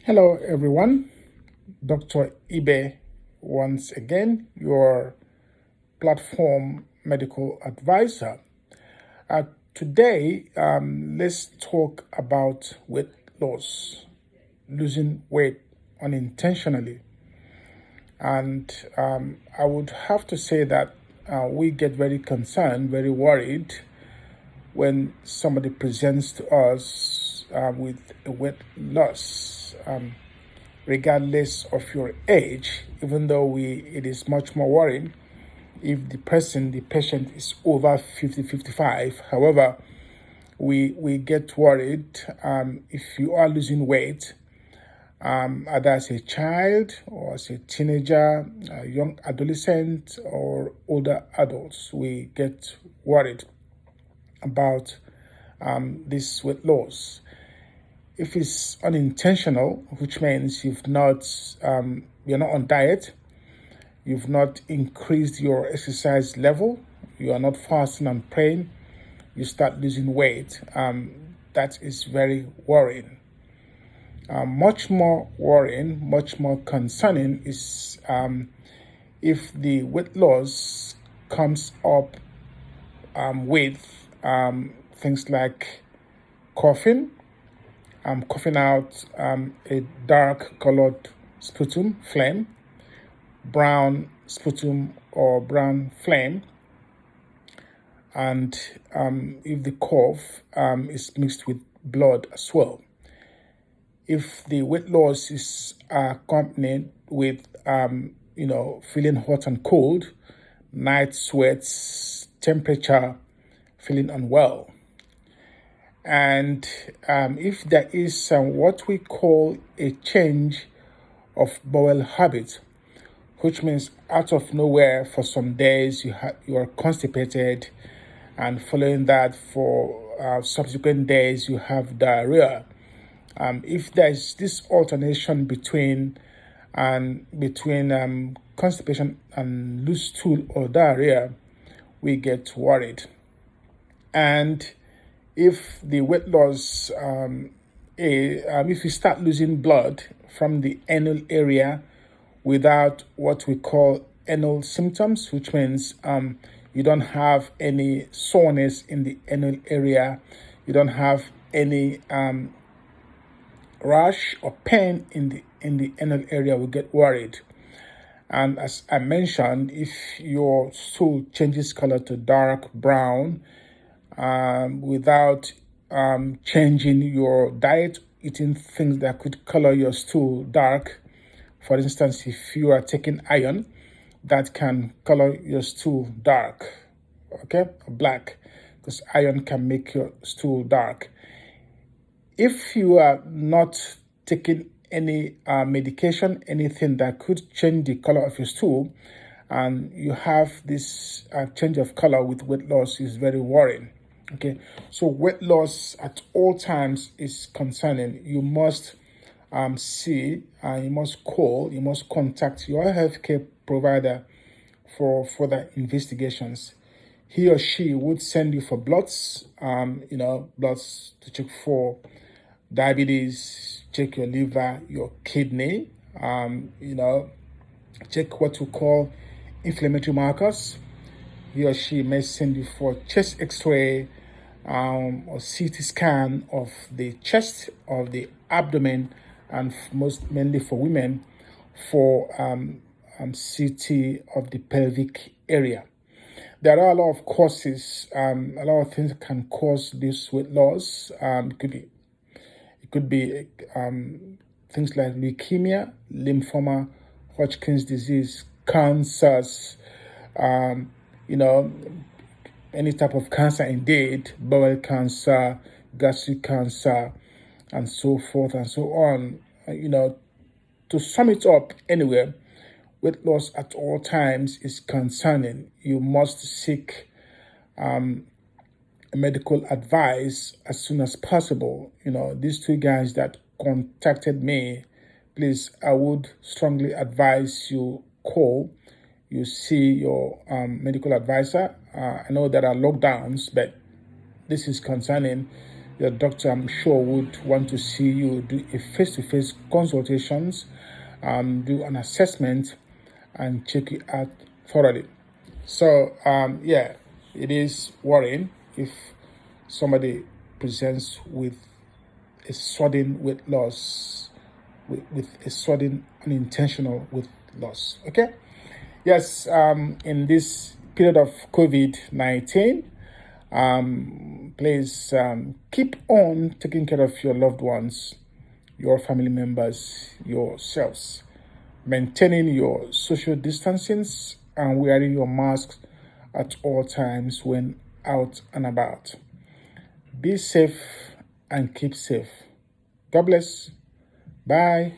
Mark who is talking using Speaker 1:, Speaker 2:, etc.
Speaker 1: Hello, everyone. Dr. Ibe, once again, your platform medical advisor. Uh, Today, let's talk about weight loss, losing weight unintentionally. And I would have to say that we get very concerned, very worried when somebody presents to us with a weight loss. Regardless of your age, even though it is much more worrying if the patient is over 50, 55. However, we get worried if you are losing weight, either as a child or as a teenager, a young adolescent, or older adults. We get worried about this weight loss. If it's unintentional, which means you're not on diet, you've not increased your exercise level, you are not fasting and praying, you start losing weight, that is very worrying. Much more worrying, much more concerning is if the weight loss comes up with things like coughing, coughing out a dark colored sputum flame, brown sputum or brown flame, and if the cough is mixed with blood as well. If the weight loss is accompanied with, feeling hot and cold, night sweats, temperature, feeling unwell. And if there is what we call a change of bowel habit, which means out of nowhere for some days you are constipated, and following that for subsequent days you have diarrhea. If there's this alternation between constipation and loose stool or diarrhea, we get worried. And if the weight loss, if you start losing blood from the anal area without what we call anal symptoms, which means you don't have any soreness in the anal area, you don't have any rash or pain in the anal area, we get worried. And as I mentioned, if your stool changes color to dark brown without changing your diet, eating things that could color your stool dark. For instance, if you are taking iron, that can color your stool dark, okay, or black, because iron can make your stool dark. If you are not taking any medication, anything that could change the color of your stool, and you have this change of color with weight loss, is very worrying. Okay, so weight loss at all times is concerning. You must you must contact your healthcare provider for further investigations. He or she would send you for bloods, bloods to check for diabetes, check your liver, your kidney, check what we call inflammatory markers. He or she may send you for chest x-ray or CT scan of the chest, of the abdomen, and most mainly for women, for CT of the pelvic area. There are a lot of causes, a lot of things that can cause this weight loss. It could be things like leukemia, lymphoma, Hodgkin's disease, cancers, you know, any type of cancer indeed, bowel cancer, gastric cancer, and so forth and so on. To sum it up anyway, weight loss at all times is concerning. You must seek medical advice as soon as possible. These two guys that contacted me, please, I would strongly advise you you see your medical advisor. I know there are lockdowns, but this is concerning. your doctor, I'm sure, would want to see you, do a face-to-face consultations, do an assessment, and check you out thoroughly. So, yeah, it is worrying if somebody presents with a sudden weight loss, with a sudden unintentional weight loss. Okay? Yes, in this period of COVID-19, please keep on taking care of your loved ones, your family members, yourselves, maintaining your social distancing and wearing your masks at all times when out and about. Be safe and keep safe. God bless. Bye.